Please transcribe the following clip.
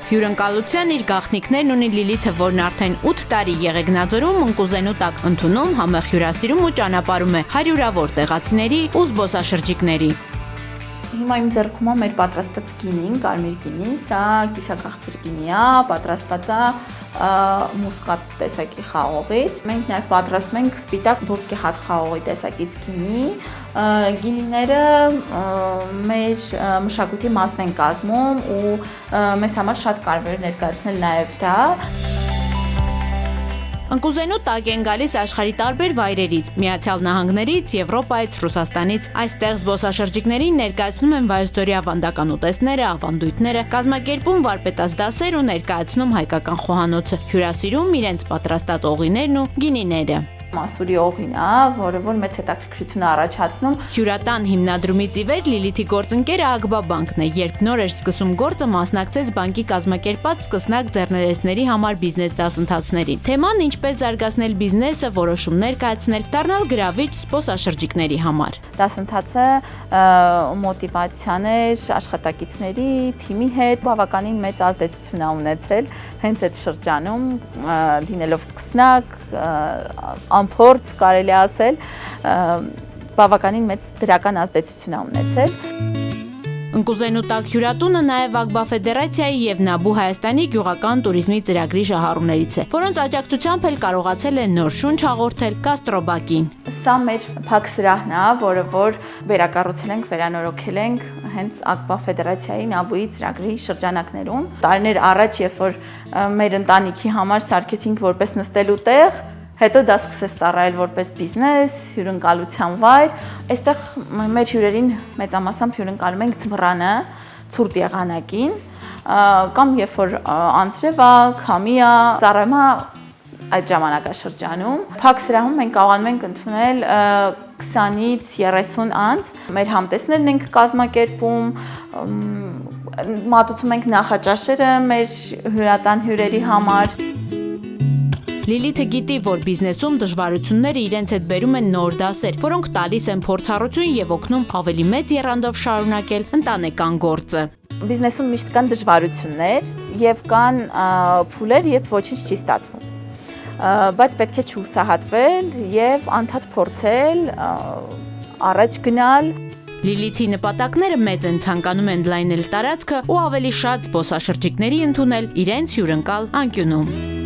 Հյուրընկալության իր գաղտնիքներն ունի Լիլիթը, որն արդեն 8 տարի Եղեգնաձորում ընկուզենու տակ ընդունում, համեղ հյուրասիրում ու ճանապարհում է հարյուրավոր տեղացիների ու զբոսաշրջիկների։ Հիմա իմ ձեռքում է մեր պատրաստած գինին, կարմիր գինի, սա կիսաքաղցր գինի է, պատրաստված է մուսկատ տեսակի խաղողից։ Մենք նաև պատրաստում ենք սպիտակ ոսկե հատ խաղողի տեսակից գինի։ Գինիները մեր մշակույթի մասն են կազմում ու մեզ համար շատ կարևոր է ներկայացնել նաև դա։ Ընկուզենու տակ են գալիս աշխարհի տարբեր վայրերից, Միացյալ Նահանգներից, Եվրոպայից, Ռուսաստանից։ Այստեղ զբոսաշրջիկներին ներկայացնում են վայրձորյա ավանդական ուտեստները, ավանդույթները, կազմակերպում վարպետաց դասեր ու ներկայացնում հայկական խոհանոցը, հյուրասիրում իրենց պատրաստած օղիներն ու գինիները։ Մասուրի օղին է, որը մեծ հետաքրքրություն է առաջացնում։ Հյուրատան հիմնադրումից ի վեր Լիլիթի գործընկերը Ագբա բանկն է, երբ նոր էր սկսում գործը, մասնակցեց բանկի կազմակերպած սկսնակ ձեռներեցների համար բիզնես դասընթացներին։ Թեման ինչպես զարգացնել բիզնեսը, որոշումներ կայացնել, դառնալ գրավիչ զբոսաշրջիկների համար։ Դասընթացը մոտիվացիան էր աշխատակիցների թիմի հետ, բավականին մեծ ազդեցություն է ունեցել հենց այդ շրջանում, լինելով սկսնակ, անփորձ կարելի ասել, բավականին մեծ դրական ազդեցություն է ունեցել։ Ընկուզենու տակ հյուրատունը նաև Ագբա ֆեդերացիայի եւ ՆԱԲՈՒ Հայաստանի գյուղական туриզմի ծրագրի շահառուներից է, որոնց աջակցությամբ էլ կարողացել է նոր շունչ հաղորդել գաստրոբակին։ Սա մեր փակ սրահն է, որը վերակառուցել ենք, վերանորոգել ենք հենց Ագբա ֆեդերացիայի ՆԱԲՈՒ-ի ծրագրի շրջանակներում։ Տարիներ առաջ, երբ որ մեր ընտանիքի համար սարքեցինք որպես նստելու տեղ, հետո դա սկսեց ծառայել որպես բիզնես, հյուրընկալության վայր։ Այստեղ մեր հյուրերին մեծամասամբ հյուրընկալում ենք ձմռանը, ցուրտ եղանակին, կամ երբ որ անձրև է, քամի է, ծառայում է այդ ժամանակաշրջանում։ Փակ սրահում մենք կարողանում ենք ընդունել 20-ից 30 անձ։ Մեր համտեսներն ենք կազմակերպում, մատուցում ենք նախաճաշերը մեր հյուրատան հյուրերի համար։ Լիլիթը գիտի, որ բիզնեսում դժվարությունները իրենց հետ բերում են նոր դասեր, որոնք տալիս են փորձառություն եւ օգնում ավելի մեծ եռանդով շարունակել ընտանեկան գործը։ Բիզնեսում միշտ կան դժվարություններ եւ կան փուլեր, երբ ոչինչ չի ստացվում։ Բայց պետք է չհուսահատվել եւ անդադ փորձել, առաջ գնալ։ Լիլիթի նպատակները մեծ են, ցանկանում են լայնել տարածքը ու ավելի շատ զբոսաշրջիկների ընդունել իրենց հյուրընկալ անկյունում։